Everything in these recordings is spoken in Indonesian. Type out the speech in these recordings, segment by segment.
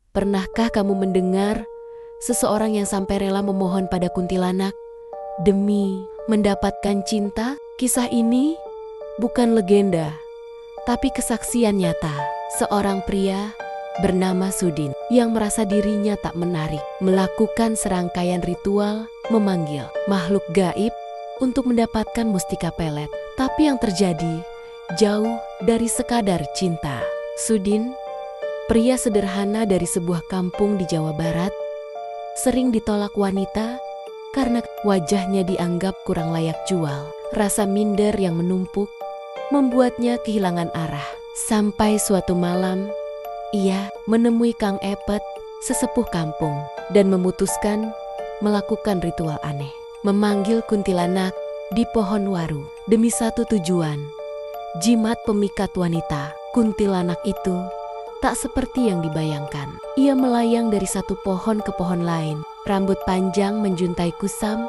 Pernahkah kamu mendengar seseorang yang sampai rela memohon pada kuntilanak demi mendapatkan cinta? Kisah ini bukan legenda, tapi kesaksian nyata. Seorang pria bernama Sudin yang merasa dirinya tak menarik melakukan serangkaian ritual memanggil makhluk gaib untuk mendapatkan mustika pelet. Tapi yang terjadi jauh dari sekadar cinta. Sudin, pria sederhana dari sebuah kampung di Jawa Barat, sering ditolak wanita karena wajahnya dianggap kurang layak jual. Rasa minder yang menumpuk membuatnya kehilangan arah. Sampai suatu malam, ia menemui Kang Epet, sesepuh kampung, dan memutuskan melakukan ritual aneh. Memanggil kuntilanak di pohon waru demi satu tujuan, jimat pemikat wanita. Kuntilanak itu tak seperti yang dibayangkan. Ia melayang dari satu pohon ke pohon lain. Rambut panjang menjuntai kusam,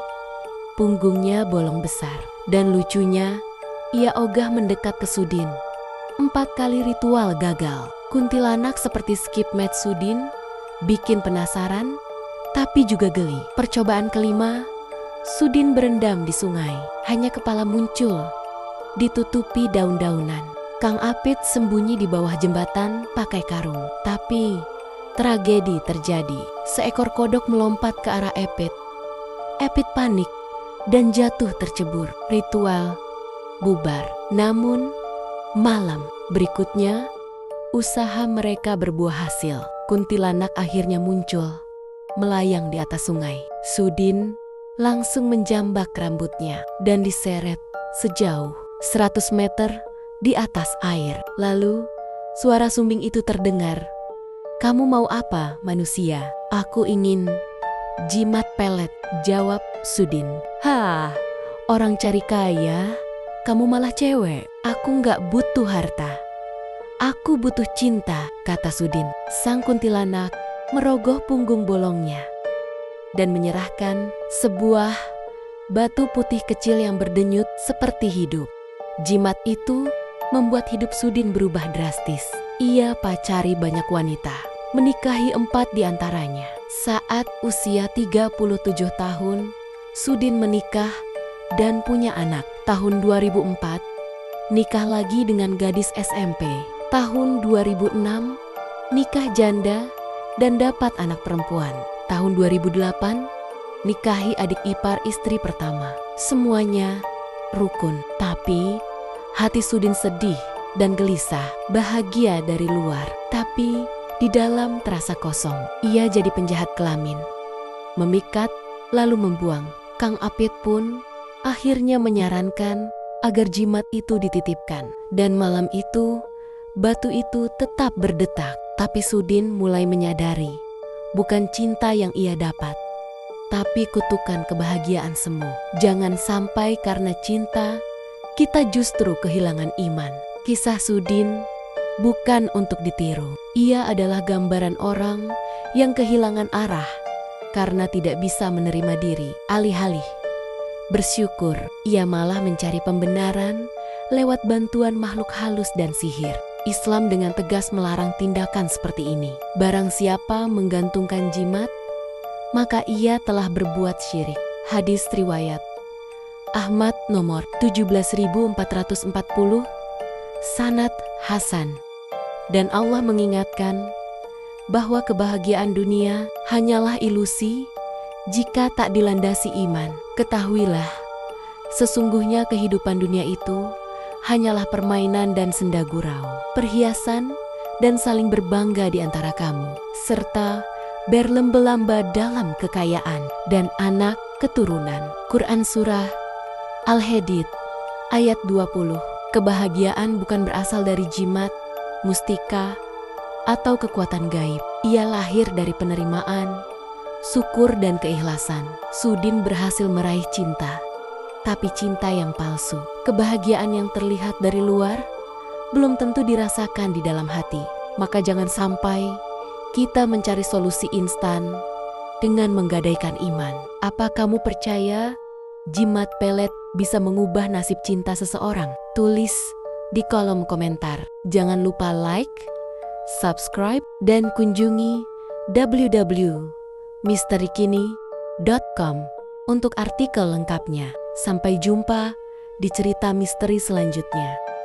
punggungnya bolong besar. Dan lucunya, ia ogah mendekat ke Sudin. 4 kali ritual gagal. Kuntilanak seperti skip match Sudin, bikin penasaran, tapi juga geli. Percobaan kelima, Sudin berendam di sungai. Hanya kepala muncul, ditutupi daun-daunan. Kang Apit sembunyi di bawah jembatan pakai karung. Tapi tragedi terjadi. Seekor kodok melompat ke arah Epit. Epit panik dan jatuh tercebur. Ritual bubar. Namun malam berikutnya usaha mereka berbuah hasil. Kuntilanak akhirnya muncul, melayang di atas sungai. Sudin langsung menjambak rambutnya dan diseret sejauh 100 meter di atas air. Lalu suara sumbing itu terdengar. "Kamu mau apa, manusia?" "Aku ingin jimat pelet," jawab Sudin. "Hah, orang cari kaya, kamu malah cewek." "Aku nggak butuh harta. Aku butuh cinta," kata Sudin. Sang kuntilanak merogoh punggung bolongnya dan menyerahkan sebuah batu putih kecil yang berdenyut seperti hidup. Jimat itu membuat hidup Sudin berubah drastis. Ia pacari banyak wanita, menikahi 4 di antaranya. Saat usia 37 tahun, Sudin menikah dan punya anak. Tahun 2004, nikah lagi dengan gadis SMP. Tahun 2006, nikah janda dan dapat anak perempuan. Tahun 2008, nikahi adik ipar istri pertama. Semuanya rukun, tapi hati Sudin sedih dan gelisah. Bahagia dari luar, tapi di dalam terasa kosong. Ia jadi penjahat kelamin, memikat lalu membuang. Kang Apit pun akhirnya menyarankan agar jimat itu dititipkan. Dan malam itu, batu itu tetap berdetak. Tapi Sudin mulai menyadari, bukan cinta yang ia dapat, tapi kutukan kebahagiaan semu. Jangan sampai karena cinta kita justru kehilangan iman. Kisah Sudin bukan untuk ditiru. Ia adalah gambaran orang yang kehilangan arah karena tidak bisa menerima diri. Alih-alih bersyukur, ia malah mencari pembenaran lewat bantuan makhluk halus dan sihir. Islam dengan tegas melarang tindakan seperti ini. Barang siapa menggantungkan jimat, maka ia telah berbuat syirik. Hadis riwayat Ahmad nomor 17.440, sanad hasan. Dan Allah mengingatkan bahwa kebahagiaan dunia hanyalah ilusi jika tak dilandasi iman. Ketahuilah, sesungguhnya kehidupan dunia itu hanyalah permainan dan senda gurau, perhiasan dan saling berbangga di antara kamu, serta berlomba-lomba dalam kekayaan dan anak keturunan. Quran Surah Al-Hadid ayat 20. Kebahagiaan bukan berasal dari jimat, mustika, atau kekuatan gaib. Ia lahir dari penerimaan, syukur dan keikhlasan. Sudin berhasil meraih cinta, tapi cinta yang palsu. Kebahagiaan yang terlihat dari luar belum tentu dirasakan di dalam hati. Maka jangan sampai kita mencari solusi instan dengan menggadaikan iman. Apa kamu percaya jimat pelet bisa mengubah nasib cinta seseorang? Tulis di kolom komentar. Jangan lupa like, subscribe, dan kunjungi www.misterikini.com untuk artikel lengkapnya. Sampai jumpa di cerita misteri selanjutnya.